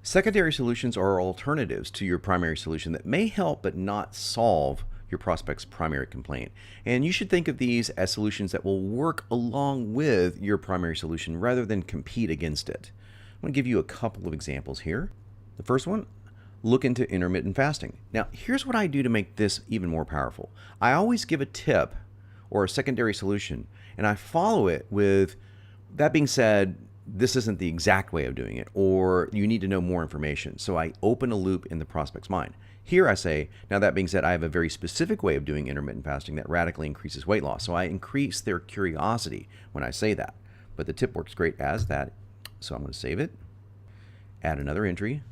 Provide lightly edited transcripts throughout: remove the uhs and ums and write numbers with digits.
Secondary solutions are alternatives to your primary solution that may help but not solve your prospect's primary complaint. And you should think of these as solutions that will work along with your primary solution rather than compete against it. I'm going to give you a couple of examples here. The first one, look into intermittent fasting. Now, here's what I do to make this even more powerful. I always give a tip or a secondary solution, and I follow it with, that being said, this isn't the exact way of doing it, or you need to know more information. So I open a loop in the prospect's mind. Here I say, now that being said, I have a very specific way of doing intermittent fasting that radically increases weight loss. So I increase their curiosity when I say that. But the tip works great as that. So I'm going to save it, add another entry.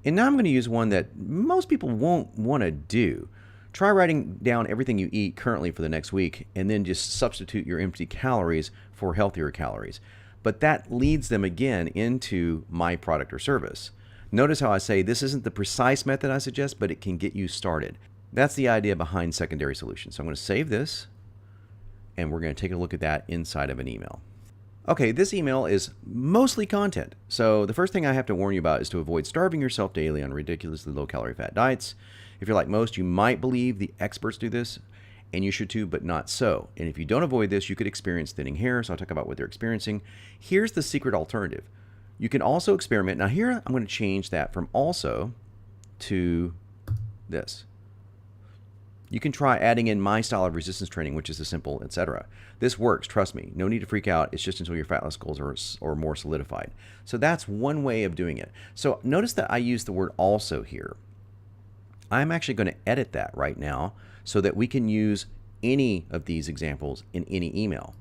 And now I'm going to use one that most people won't want to do. Try writing down everything you eat currently for the next week, and then just substitute your empty calories for healthier calories. But that leads them again into my product or service. Notice how I say this isn't the precise method I suggest, but it can get you started. That's the idea behind secondary solutions. So I'm going to save this, and we're going to take a look at that inside of an email. Okay, this email is mostly content. So the first thing I have to warn you about is to avoid starving yourself daily on ridiculously low-calorie fat diets. If you're like most, you might believe the experts do this, and you should too, but not so. And if you don't avoid this, you could experience thinning hair. So I'll talk about what they're experiencing. Here's the secret alternative. You can also experiment. Now here, I'm going to change that from also to this. You can try adding in my style of resistance training, which is a simple, etc. This works, trust me. No need to freak out. It's just until your fat loss goals are more solidified. So that's one way of doing it. So notice that I use the word also here. I'm actually going to edit that right now so that we can use any of these examples in any email.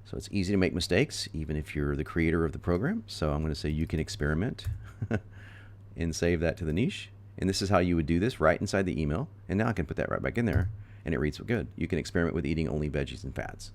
So it's easy to make mistakes, even if you're the creator of the program. So I'm going to say you can experiment and save that to the niche. And this is how you would do this right inside the email. And now I can put that right back in there, and it reads good. You can experiment with eating only veggies and fats.